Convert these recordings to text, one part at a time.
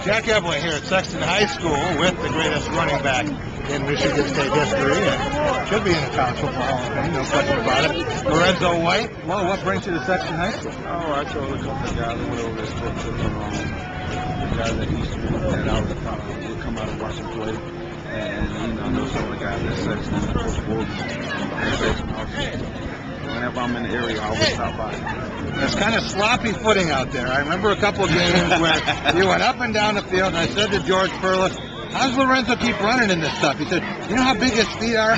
Jack Ebling here at Sexton High School with the greatest running back in Michigan State history, and should be in the college football Hall of Fame, no question about it. Lorenzo White. Well, what brings you to Sexton High School? Oh, I told a couple of guys I went over there, spoke to the guys at Eastern that I would come out and watch them play. And, I know some of the guys at Sexton, Coach Morgan, and Sexton also. Whenever I'm in the area, I always stop by. There's kind of sloppy footing out there. I remember a couple of games where you went up and down the field, and I said to George Perlis, how does Lorenzo keep running in this stuff? He said, you know how big his feet are?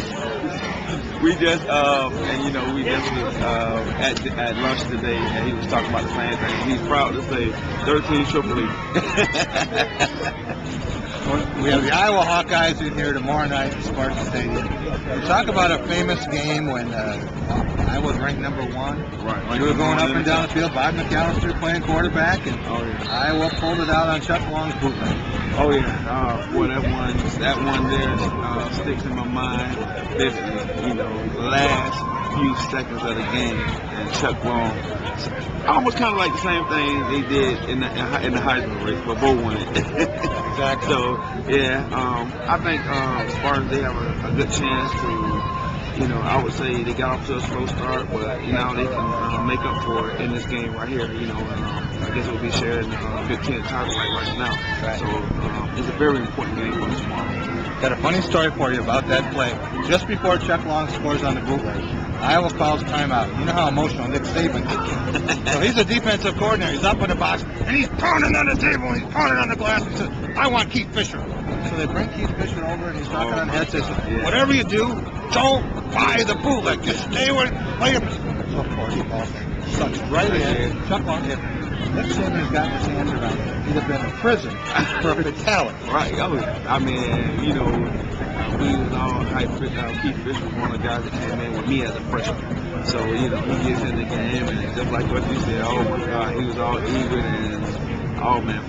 We just, we just was at lunch today, and he was talking about the same thing. He's proud to say 13 triple E. We have the Iowa Hawkeyes in here tomorrow night at Spartan Stadium. We talk about a famous game when Iowa was ranked #1. Right. You were going up and down the field. Bob McAllister playing quarterback, and Iowa pulled it out on Chuck Long's bootleg. Oh yeah, boy, that one there sticks in my mind. Vividly, last few seconds of the game, and Chuck Long, almost kind of like the same thing they did in the Heisman race, but both won it. Exactly. So I think Spartans, they have a good chance to. I would say they got off to a slow start, but now they can make up for it in this game right here. I guess it will be sharing the Big Ten title right now. Right. So it's a very important game for us tomorrow. Got a funny story for you about that play. Just before Chuck Long scores on the bootleg, Iowa calls timeout. You know how emotional Nick Saban gets. So he's a defensive coordinator. He's up in the box, and he's pounding on the table, and he's pounding on the glass. He says, I want Keith Fisher. So they bring Keith Fisher over, and he's talking on headsets. Whatever you do, don't buy the bootleg. Just stay with it. Play your position. So, of course, the ball sucks right in. Chuck Long, if Nick Saban's got his hands around it, he'd have been in prison for a fatality. Right. I mean, we was all hyped. Keith Fisher was one of the guys that came in with me as a freshman. So, he gets in the game, and just like what you said, oh my God, he was all eager and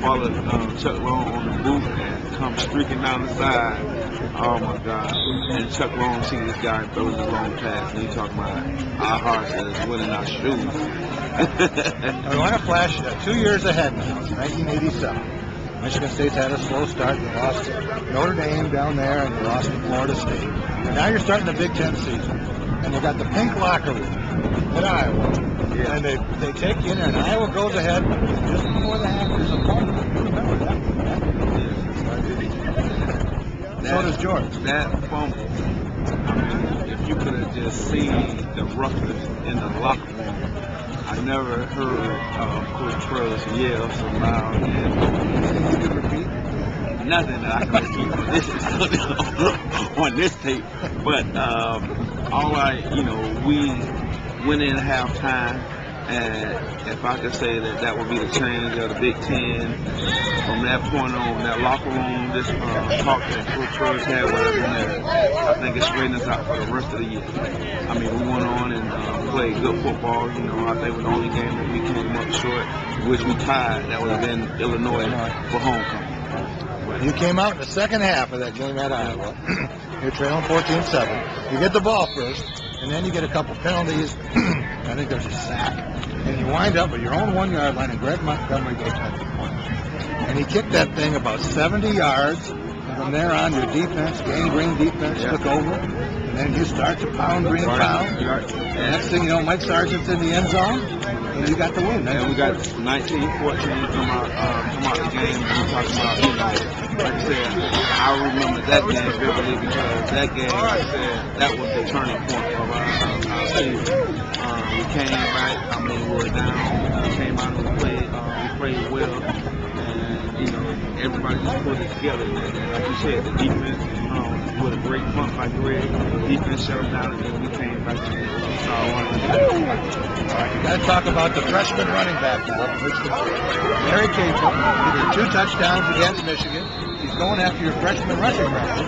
followed Chuck Long on the boot and come streaking down the side. Oh my God. And Chuck Long sees this guy and throws a long pass, and he's talking about our hearts is winning our shoes. I want to flash 2 years ahead now. It's 1987. Michigan State's had a slow start. They lost to Notre Dame down there, and they lost to Florida State. And now you're starting the Big Ten season, and you got the pink locker room at Iowa. Yeah. And they take you in there, and Iowa goes ahead just before the half. There's a fumble. You remember that? So does George. That fumble. I mean, if you could have just seen the ruckus in the locker room. I never heard Coach Truz yell so loud. And you can repeat nothing that I can repeat on this tape. But we went in halftime, and if I could say that would be the change of the Big Ten. From that point on, that locker room, this talk that Coach Truz had with us in there, I think it straightened us out for the rest of the year. I mean, we went on and played good football. I think it was the only game that we came up short, which we tied. That would have been Illinois for homecoming. You came out in the second half of that game at Iowa. You're trailing 14-7. You get the ball first, and then you get a couple penalties. I think there's a sack. And you wind up at your own 1 yard line, and Greg Montgomery goes at the point. And he kicked that thing about 70 yards. And from there on, your defense, Gang Green defense, took over. And then you start to pound. And next thing you know, Mike Sargent's in the end zone, and you got the win. And we got 19-14 come out the game. And we talking about, like I said, I remember that game vividly because that game, like I said, that was the turning point of our season. We came back. I mean, we were down. We came out and we played well. And, everybody just put it together. And like you said, the defense, with a great front by Greg, defense shut us down, and then we came back and saw one. All right, you got to talk about the freshman running back now. Mary Capel, he did 2 touchdowns against Michigan. He's going after your freshman rushing record.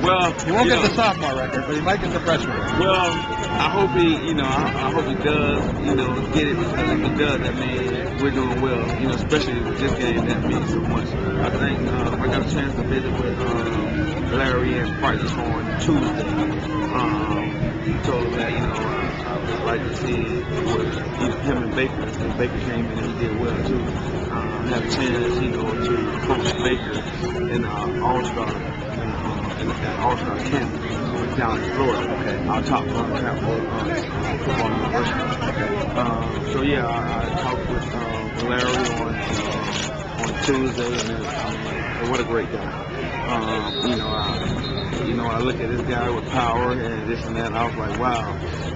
Well, he won't get the sophomore record, but he might get the freshman record. Well, I hope he, I hope he does, get it, because if he does, that means we're doing well, especially with this game that means so much. I think I got a chance to visit with Larry and Partners on Tuesday. He told him that, I would like to see him and Baker, because Baker came in and he did well too. had a chance, to coach Baker in All-Star All-Star camp down in Florida. Okay. Our top football university. So yeah, I talked with Larry on Tuesday, and what a great guy. I look at this guy with power and this and that, and I was like, wow.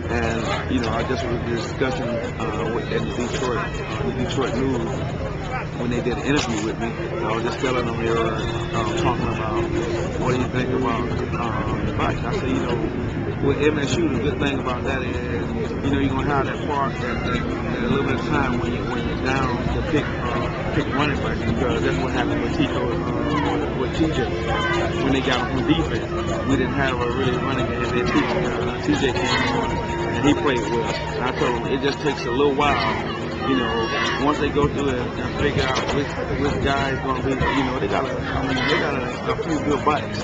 And I just was discussing at the Detroit News when they did an interview with me. I was just telling them they were talking about what do you think about the bike. I said, with MSU, the good thing about that is you're gonna have that part and a little bit of time when you're down to pick running backs, because that's what happened with with TJ when they got him from defense. We didn't have a really running game. Then TJ came on and he played well. And I told him it just takes a little while. Once they go through it and figure out which guy is going to be, they got a few good bikes.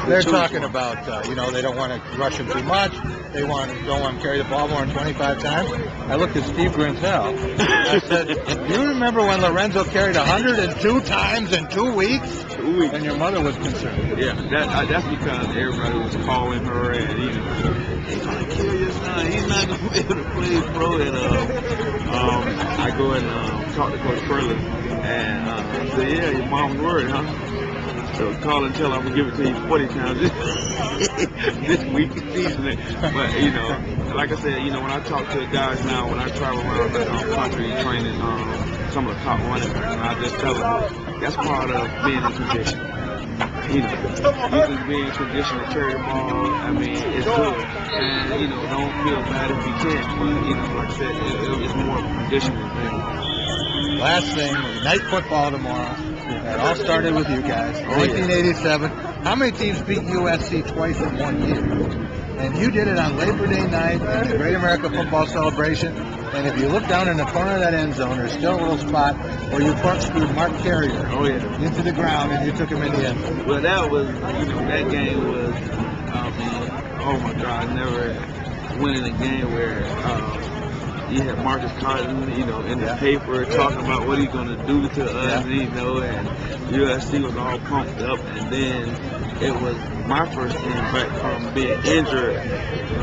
They're talking about, they don't want to rush him too much. They don't want to carry the ball more than 25 times. I looked at Steve Grintel and I said, do you remember when Lorenzo carried 102 times in 2 weeks? 2 weeks. And your mother was concerned. Yeah, that's because everybody was calling her and, he's going to kill your son. He's not going to be able to play pro. And I go and talk to Coach Furley and say, yeah, your mom's worried, huh? So call and tell her I'm going to give it to you 40 times this week. But, like I said, when I talk to the guys now, when I travel around the country training some of the top running backs, and I just tell them that's part of being in condition. You can be in condition to carry the ball. It's good. And, don't feel bad if you can't. But, like I said, it's more of a conditioning thing. Last thing, night football tomorrow. It all started with you guys. 1987. How many teams beat USC twice in 1 year? And you did it on Labor Day night at the Great America Football Celebration. And if you look down in the corner of that end zone, there's still a little spot where you corkscrewed Mark Carrier into the ground and you took him in the end zone. Well, that was, that game was, oh my God, I never winning a game where you had Marcus Cotton, in the paper talking about what he's going to do to us, and USC was all pumped up, and then it was my first game back from being injured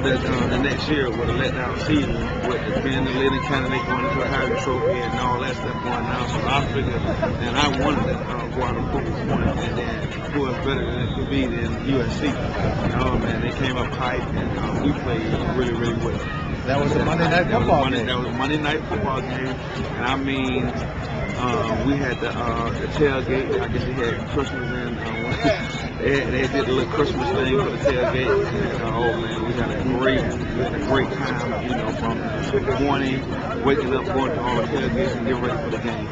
the next year with a letdown season, with being the leading candidate going into a Heisman Trophy and all that stuff going down. So I figured, and I wanted to go out and focus on it, and then who was better than it could be than USC. Man, they came up hype, and we played really, really well. That was a Monday night football game. That was a Monday night football game, and we had the tailgate. I guess they had Christmas in. They did a little Christmas thing for the tailgate, and we had a great time. From the morning, waking up, going to all the tailgates, and getting ready for the game.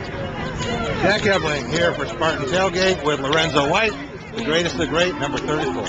Jack Ebling here for Spartan Tailgate with Lorenzo White, the greatest of the great, number 34.